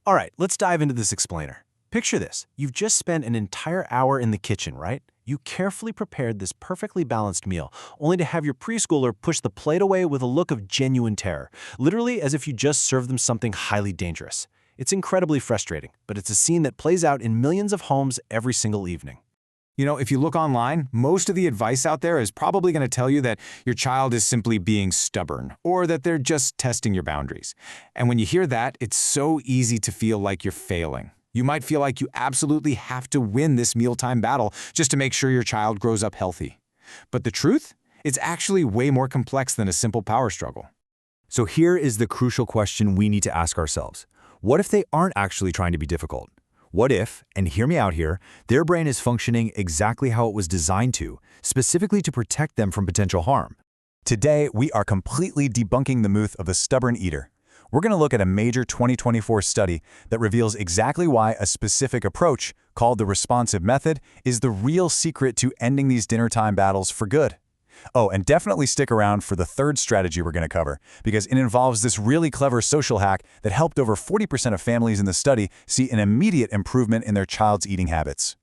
All right, let's dive into this explainer. Picture this. You've just spent an entire hour in the kitchen, right? You carefully prepared this perfectly balanced meal, only to have your preschooler push the plate away with a look of genuine terror, literally as if you just served them something highly dangerous. It's incredibly frustrating, but it's a scene that plays out in millions of homes every single evening. You know, if you look online, most of the advice out there is probably going to tell you that your child is simply being stubborn or that they're just testing your boundaries. And when you hear that, it's so easy to feel like you're failing. You might feel like you absolutely have to win this mealtime battle just to make sure your child grows up healthy. But the truth? It's actually way more complex than a simple power struggle. So here is the crucial question we need to ask ourselves. What if they aren't actually trying to be difficult? What if, and hear me out here, their brain is functioning exactly how it was designed to, specifically to protect them from potential harm? Today, we are completely debunking the myth of the stubborn eater. We're going to look at a major 2024 study that reveals exactly why a specific approach, called the responsive method, is the real secret to ending these dinnertime battles for good. Oh, and definitely stick around for the third strategy we're going to cover, because it involves this really clever social hack that helped over 40% of families in the study see an immediate improvement in their child's eating habits.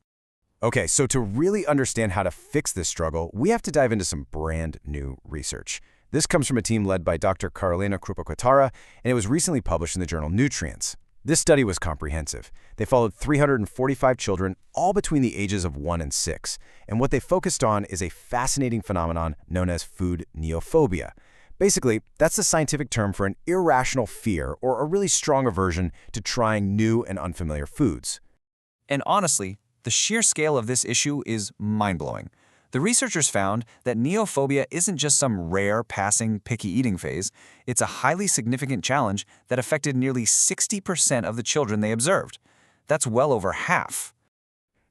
Okay, so to really understand how to fix this struggle, we have to dive into some brand new research. This comes from a team led by Dr. Carolina Krupa-Kotara, and it was recently published in the journal Nutrients. This study was comprehensive. They followed 345 children, all between the ages of 1 and 6, and what they focused on is a fascinating phenomenon known as food neophobia. Basically, that's the scientific term for an irrational fear or a really strong aversion to trying new and unfamiliar foods. And honestly, the sheer scale of this issue is mind-blowing. The researchers found that neophobia isn't just some rare, passing, picky eating phase. It's a highly significant challenge that affected nearly 60% of the children they observed. That's well over half.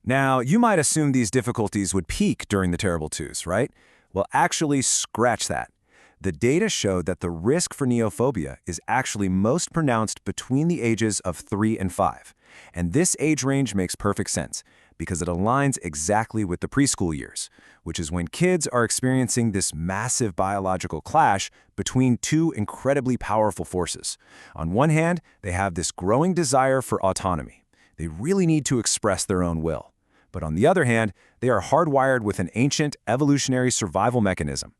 Now, you might assume these difficulties would peak during the terrible twos, right? Well, actually, scratch that. The data showed that the risk for neophobia is actually most pronounced between the ages of 3 and 5. And this age range makes perfect sense, because it aligns exactly with the preschool years, which is when kids are experiencing this massive biological clash between two incredibly powerful forces. On one hand, they have this growing desire for autonomy. They really need to express their own will. But on the other hand, they are hardwired with an ancient evolutionary survival mechanism.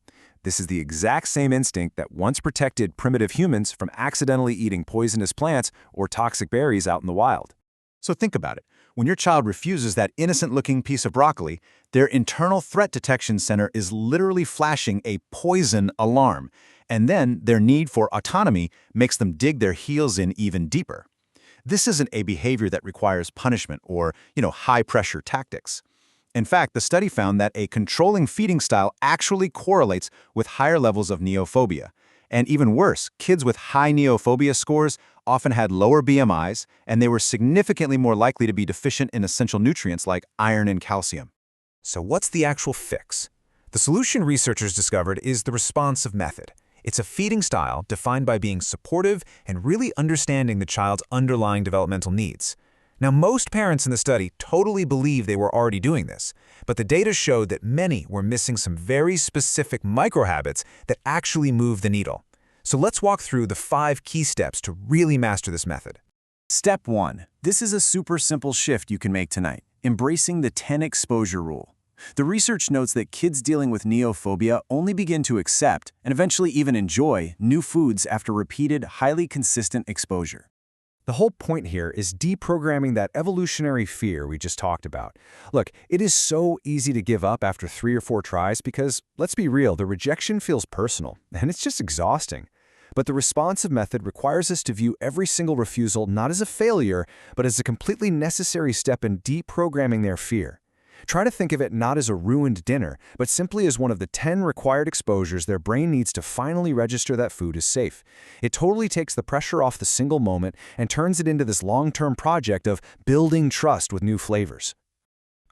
This is the exact same instinct that once protected primitive humans from accidentally eating poisonous plants or toxic berries out in the wild. So think about it. When your child refuses that innocent-looking piece of broccoli, their internal threat detection center is literally flashing a poison alarm, and then their need for autonomy makes them dig their heels in even deeper. This isn't a behavior that requires punishment or, high-pressure tactics. In fact, the study found that a controlling feeding style actually correlates with higher levels of neophobia. And even worse, kids with high neophobia scores often had lower BMIs, and they were significantly more likely to be deficient in essential nutrients like iron and calcium. So what's the actual fix? The solution researchers discovered is the responsive method. It's a feeding style defined by being supportive and really understanding the child's underlying developmental needs. Now, most parents in the study totally believe they were already doing this, but the data showed that many were missing some very specific microhabits that actually move the needle. So let's walk through the 5 key steps to really master this method. Step 1. This is a super simple shift you can make tonight, embracing the 10 exposure rule. The research notes that kids dealing with neophobia only begin to accept, and eventually even enjoy, new foods after repeated, highly consistent exposure. The whole point here is deprogramming that evolutionary fear we just talked about. Look, it is so easy to give up after 3 or 4 tries because, let's be real, the rejection feels personal, and it's just exhausting. But the responsive method requires us to view every single refusal not as a failure, but as a completely necessary step in deprogramming their fear. Try to think of it not as a ruined dinner, but simply as one of the 10 required exposures their brain needs to finally register that food is safe. It totally takes the pressure off the single moment and turns it into this long-term project of building trust with new flavors.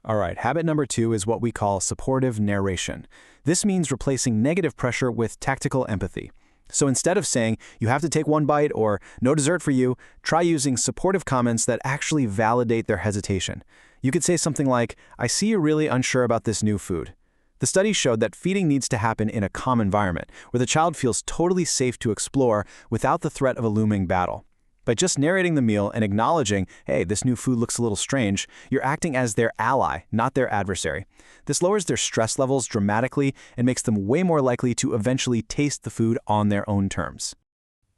All right, habit number 2 is what we call supportive narration. This means replacing negative pressure with tactical empathy. So instead of saying, you have to take one bite or no dessert for you, try using supportive comments that actually validate their hesitation. You could say something like, I see you're really unsure about this new food. The study showed that feeding needs to happen in a calm environment, where the child feels totally safe to explore without the threat of a looming battle. By just narrating the meal and acknowledging, hey, this new food looks a little strange, you're acting as their ally, not their adversary. This lowers their stress levels dramatically and makes them way more likely to eventually taste the food on their own terms.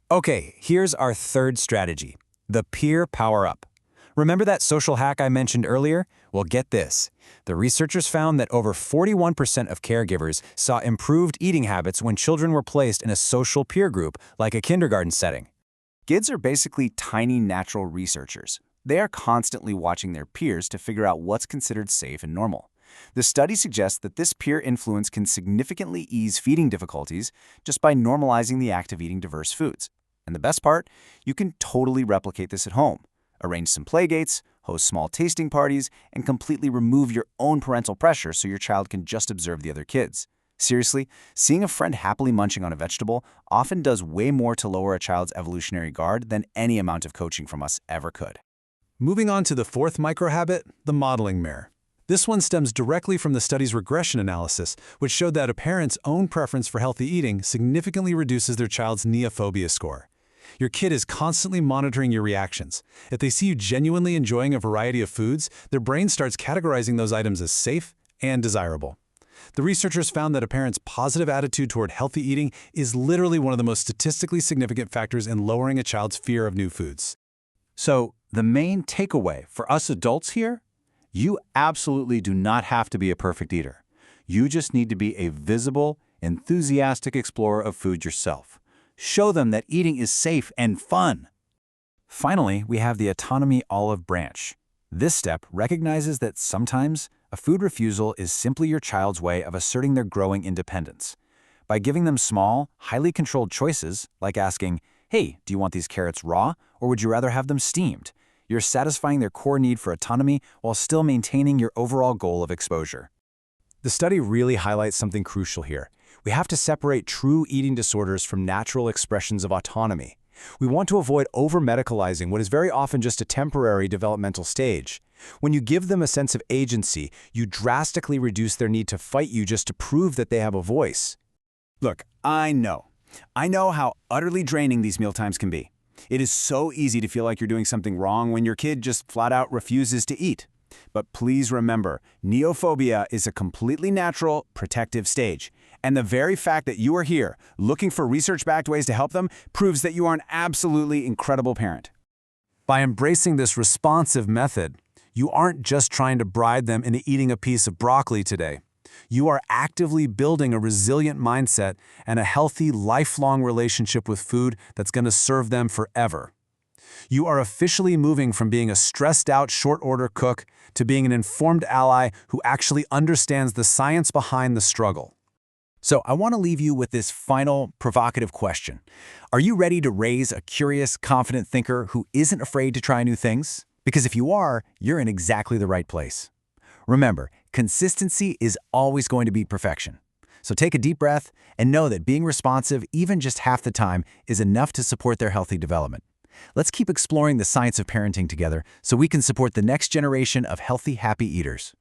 Okay, here's our third strategy, the peer power-up. Remember that social hack I mentioned earlier? Well, get this. The researchers found that over 41% of caregivers saw improved eating habits when children were placed in a social peer group, like a kindergarten setting. Kids are basically tiny natural researchers. They are constantly watching their peers to figure out what's considered safe and normal. The study suggests that this peer influence can significantly ease feeding difficulties just by normalizing the act of eating diverse foods. And the best part, you can totally replicate this at home. Arrange some playdates, host small tasting parties, and completely remove your own parental pressure so your child can just observe the other kids. Seriously, seeing a friend happily munching on a vegetable often does way more to lower a child's evolutionary guard than any amount of coaching from us ever could. Moving on to the fourth microhabit, the modeling mirror. This one stems directly from the study's regression analysis, which showed that a parent's own preference for healthy eating significantly reduces their child's Neophobia score. Your kid is constantly monitoring your reactions. If they see you genuinely enjoying a variety of foods, their brain starts categorizing those items as safe and desirable. The researchers found that a parent's positive attitude toward healthy eating is literally one of the most statistically significant factors in lowering a child's fear of new foods. So, the main takeaway for us adults here? You absolutely do not have to be a perfect eater. You just need to be a visible, enthusiastic explorer of food yourself. Show them that eating is safe and fun. Finally, we have the Autonomy olive branch. This step recognizes that sometimes a food refusal is simply your child's way of asserting their growing independence. By giving them small, highly controlled choices, like asking, hey, do you want these carrots raw, or would you rather have them steamed? You're satisfying their core need for autonomy while still maintaining your overall goal of exposure. The study really highlights something crucial here. We have to separate true eating disorders from natural expressions of autonomy. We want to avoid over-medicalizing what is very often just a temporary developmental stage. When you give them a sense of agency, you drastically reduce their need to fight you just to prove that they have a voice. Look, I know how utterly draining these mealtimes can be. It is so easy to feel like you're doing something wrong when your kid just flat out refuses to eat. But please remember, neophobia is a completely natural, protective stage. And the very fact that you are here, looking for research-backed ways to help them, proves that you are an absolutely incredible parent. By embracing this responsive method, you aren't just trying to bribe them into eating a piece of broccoli today. You are actively building a resilient mindset and a healthy, lifelong relationship with food that's going to serve them forever. You are officially moving from being a stressed-out, short-order cook to being an informed ally who actually understands the science behind the struggle. So I want to leave you with this final provocative question. Are you ready to raise a curious, confident thinker who isn't afraid to try new things? Because if you are, you're in exactly the right place. Remember, consistency is always going to beat perfection. So take a deep breath and know that being responsive, even just half the time, is enough to support their healthy development. Let's keep exploring the science of parenting together so we can support the next generation of healthy, happy eaters.